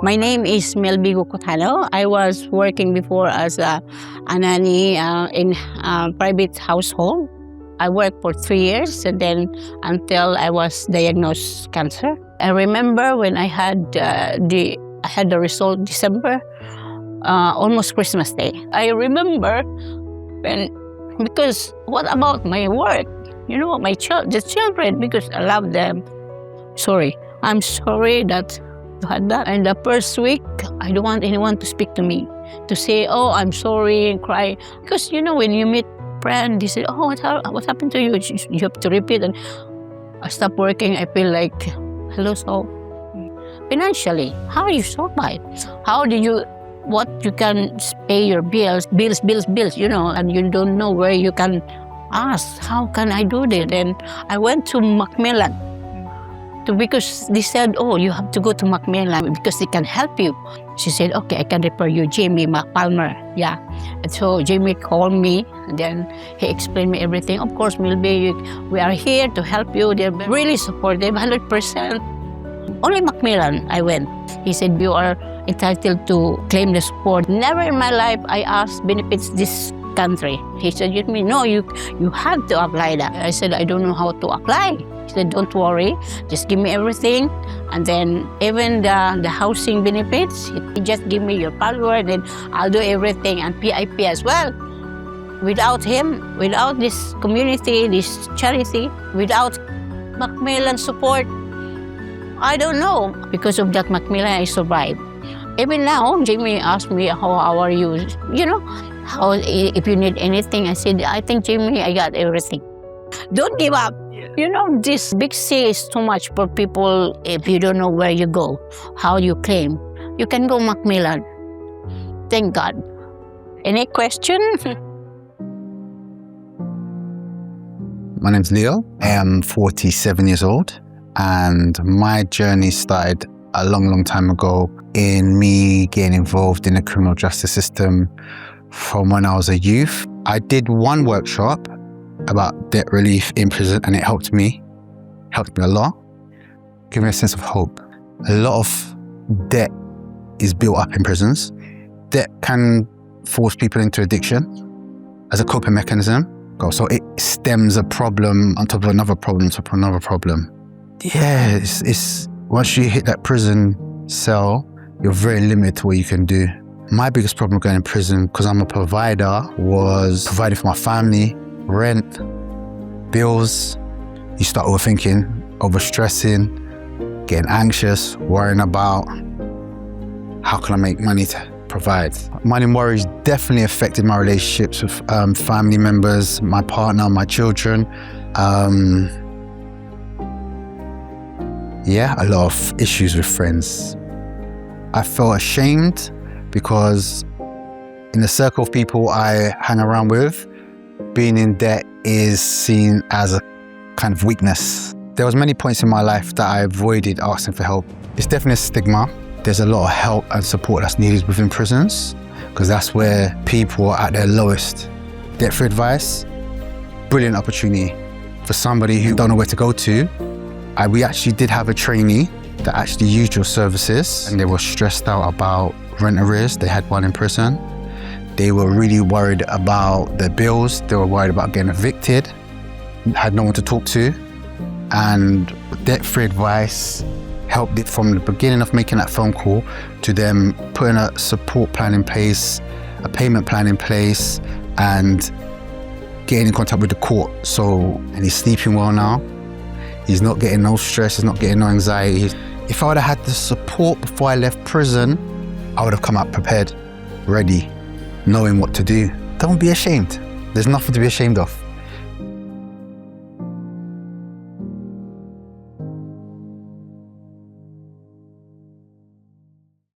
My name is Melby Gukutano. I was working before as a nanny in a private household. I worked for 3 years and then until I was diagnosed cancer. I remember when I had the result December, almost Christmas Day. I remember because what about my work? You know, the children, because I love them. I'm sorry that you had that. And the first week, I don't want anyone to speak to me, to say, oh, I'm sorry, and cry. Because, you know, when you meet friends, they say, oh, what happened to you? You have to repeat. And I stopped working. I feel like, hello, so financially, how are you survive? What you can pay your bills, you know, and you don't know where you can ask, how can I do this? And I went to Macmillan because they said, oh, you have to go to Macmillan because they can help you. She said, okay, I can refer you, Jamie Palmer. Yeah. And so Jamie called me and then he explained me everything. Of course, Milby, we are here to help you. They're really supportive, 100%. Only Macmillan I went. He said, you are entitled to claim the support. Never in my life I asked benefits this country. He said, no, you have to apply that. I said, I don't know how to apply. He said, don't worry, just give me everything. And then even the housing benefits, he just give me your password and I'll do everything, and PIP as well. Without him, without this community, this charity, without Macmillan support, I don't know. Because of that Macmillan, I survived. Even now, Jamie asked me, how are you? You know, if you need anything, I said, I think, Jamie, I got everything. Don't give up. You know, this big city is too much for people if you don't know where you go, how you claim. You can go Macmillan. Thank God. Any question? My name's Leo. I am 47 years old, and my journey started a long time ago in me getting involved in the criminal justice system from when I was a youth. I did one workshop about debt relief in prison, and it helped me a lot. Give me a sense of hope. A lot of debt is built up in prisons. Debt can force people into addiction as a coping mechanism. So it stems a problem on top of another problem, top of another problem. Yeah, it's once you hit that prison cell, you're very limited to what you can do. My biggest problem going in prison, because I'm a provider, was providing for my family, rent, bills. You start overthinking, overstressing, getting anxious, worrying about how can I make money to provide. Money worries definitely affected my relationships with family members, my partner, my children. Yeah, a lot of issues with friends. I felt ashamed because in the circle of people I hang around with, being in debt is seen as a kind of weakness. There was many points in my life that I avoided asking for help. It's definitely a stigma. There's a lot of help and support that's needed within prisons because that's where people are at their lowest. Debt-free advice, brilliant opportunity for somebody who don't know where to go to. We actually did have a trainee that actually used your services, and they were stressed out about rent arrears. They had one in prison. They were really worried about their bills. They were worried about getting evicted, had no one to talk to. And debt-free advice helped it from the beginning of making that phone call to them putting a support plan in place, a payment plan in place, and getting in contact with the court. And he's sleeping well now. He's not getting no stress, he's not getting no anxiety. If I would have had the support before I left prison, I would have come out prepared, ready, knowing what to do. Don't be ashamed. There's nothing to be ashamed of.